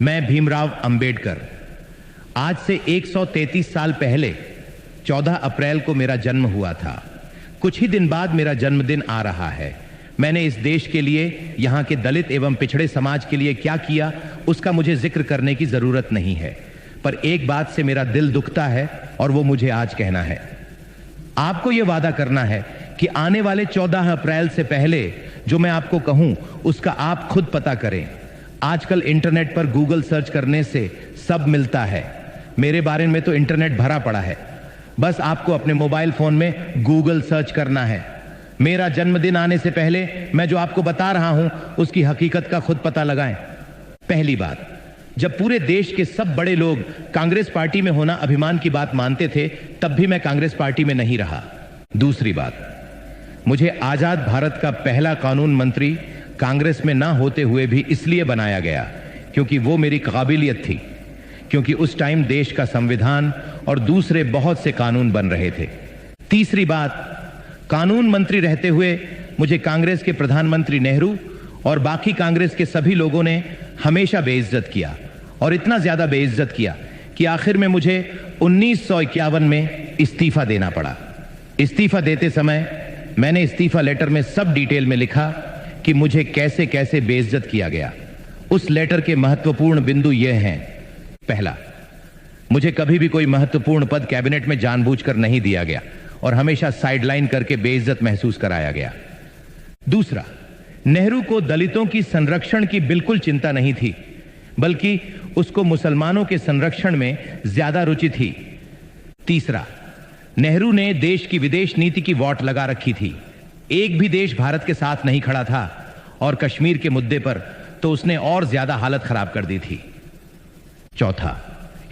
मैं भीमराव अंबेडकर। आज से 133 साल पहले 14 अप्रैल को मेरा जन्म हुआ था। कुछ ही दिन बाद मेरा जन्मदिन आ रहा है। मैंने इस देश के लिए, यहाँ के दलित एवं पिछड़े समाज के लिए क्या किया, उसका मुझे जिक्र करने की जरूरत नहीं है, पर एक बात से मेरा दिल दुखता है और वो मुझे आज कहना है। आपको यह वादा करना है कि आने वाले 14 अप्रैल से पहले जो मैं आपको कहूं उसका आप खुद पता करें। आजकल इंटरनेट पर गूगल सर्च करने से सब मिलता है। मेरे बारे में तो इंटरनेट भरा पड़ा है, बस आपको अपने मोबाइल फोन में गूगल सर्च करना है। मेरा जन्मदिन आने से पहले मैं जो आपको बता रहा हूं उसकी हकीकत का खुद पता लगाएं। पहली बात, जब पूरे देश के सब बड़े लोग कांग्रेस पार्टी में होना अभिमान की बात मानते थे, तब भी मैं कांग्रेस पार्टी में नहीं रहा। दूसरी बात, मुझे आजाद भारत का पहला कानून मंत्री कांग्रेस में ना होते हुए भी इसलिए बनाया गया क्योंकि वो मेरी काबिलियत थी, क्योंकि उस टाइम देश का संविधान और दूसरे बहुत से कानून बन रहे थे। तीसरी बात, कानून मंत्री रहते हुए मुझे कांग्रेस के प्रधानमंत्री नेहरू और बाकी कांग्रेस के सभी लोगों ने हमेशा बेइज्जत किया, और इतना ज्यादा बेइज्जत किया कि आखिर में मुझे 1951 में इस्तीफा देना पड़ा। इस्तीफा देते समय मैंने इस्तीफा लेटर में सब डिटेल में लिखा कि मुझे कैसे कैसे बेइज्जत किया गया। उस लेटर के महत्वपूर्ण बिंदु ये हैं। पहला, मुझे कभी भी कोई महत्वपूर्ण पद कैबिनेट में जानबूझकर नहीं दिया गया और हमेशा साइडलाइन करके बेइज्जत महसूस कराया गया। दूसरा, नेहरू को दलितों की संरक्षण की बिल्कुल चिंता नहीं थी, बल्कि उसको मुसलमानों के संरक्षण में ज्यादा रुचि थी। तीसरा, नेहरू ने देश की विदेश नीति की वॉट लगा रखी थी। एक भी देश भारत के साथ नहीं खड़ा था, और कश्मीर के मुद्दे पर तो उसने और ज्यादा हालत खराब कर दी थी। चौथा,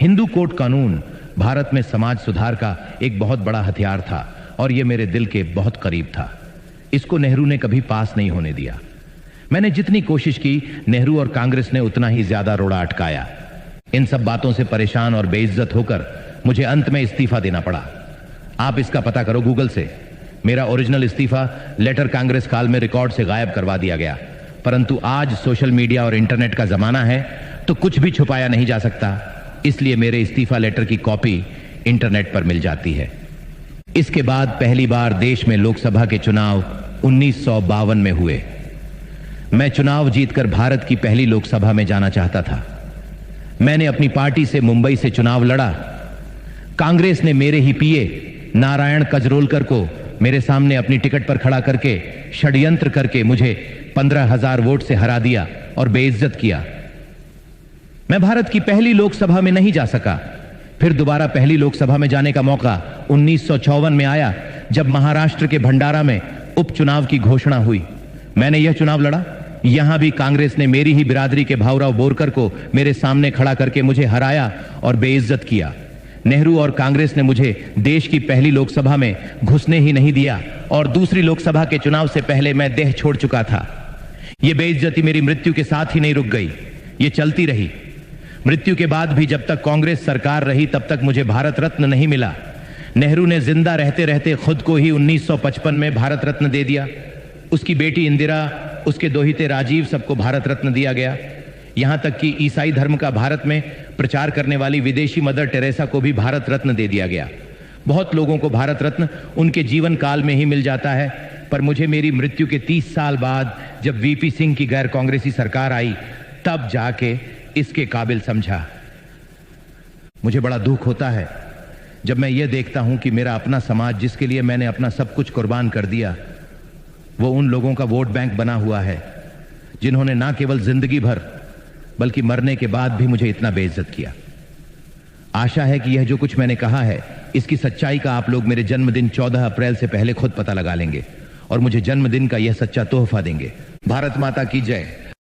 हिंदू कोड कानून भारत में समाज सुधार का एक बहुत बड़ा हथियार था और यह मेरे दिल के बहुत करीब था। इसको नेहरू ने कभी पास नहीं होने दिया। मैंने जितनी कोशिश की, नेहरू और कांग्रेस ने उतना ही ज्यादा रोड़ा अटकाया। इन सब बातों से परेशान और बेइज्जत होकर मुझे अंत में इस्तीफा देना पड़ा। आप इसका पता करो गूगल से। मेरा ओरिजिनल इस्तीफा लेटर कांग्रेस काल में रिकॉर्ड से गायब करवा दिया गया, परंतु आज सोशल मीडिया और इंटरनेट का जमाना है तो कुछ भी छुपाया नहीं जा सकता, इसलिए मेरे इस्तीफा लेटर की कॉपी इंटरनेट पर मिल जाती है। इसके बाद पहली बार देश में लोकसभा के चुनाव 1952 में हुए। मैं चुनाव जीतकर भारत की पहली लोकसभा में जाना चाहता था। मैंने अपनी पार्टी से मुंबई से चुनाव लड़ा। कांग्रेस ने मेरे ही पीए नारायण कजरोलकर को मेरे सामने अपनी टिकट पर खड़ा करके षड्यंत्र करके मुझे 15,000 वोट से हरा दिया और बेइज्जत किया। मैं भारत की पहली लोकसभा में नहीं जा सका। फिर दोबारा पहली लोकसभा में जाने का मौका 1954 में आया, जब महाराष्ट्र के भंडारा में उपचुनाव की घोषणा हुई। मैंने यह चुनाव लड़ा। यहां भी कांग्रेस ने मेरी ही बिरादरी के भाऊराव बोरकर को मेरे सामने खड़ा करके मुझे हराया और बेइज्जत किया। नेहरू और कांग्रेस ने मुझे देश की पहली लोकसभा में घुसने ही नहीं दिया, और दूसरी लोकसभा के चुनाव से पहले मैं देह छोड़ चुका था। यह बेइज्जती मेरी मृत्यु के साथ ही नहीं रुक गई, ये चलती रही। मृत्यु के बाद भी जब तक कांग्रेस सरकार रही, तब तक मुझे भारत रत्न नहीं मिला। नेहरू ने जिंदा रहते रहते खुद को ही 1955 में भारत रत्न दे दिया। उसकी बेटी इंदिरा, उसके दोहिते राजीव, सबको भारत रत्न दिया गया। यहां तक कि ईसाई धर्म का भारत में प्रचार करने वाली विदेशी मदर टेरेसा को भी भारत रत्न दे दिया गया। बहुत लोगों को भारत रत्न उनके जीवन काल में ही मिल जाता है, पर मुझे मेरी मृत्यु के 30 साल बाद जब वीपी सिंह की गैर कांग्रेसी सरकार आई, तब जाके इसके काबिल समझा। मुझे बड़ा दुख होता है जब मैं ये देखता हूं कि मेरा अपना समाज, जिसके लिए मैंने अपना सब कुछ कुर्बान कर दिया, वो उन लोगों का वोट बैंक बना हुआ है जिन्होंने ना केवल जिंदगी भर बल्कि मरने के बाद भी मुझे इतना बेइज्जत किया। आशा है कि यह जो कुछ मैंने कहा है, इसकी सच्चाई का आप लोग मेरे जन्मदिन 14 अप्रैल से पहले खुद पता लगा लेंगे और मुझे जन्मदिन का यह सच्चा तोहफा देंगे। भारत माता की जय।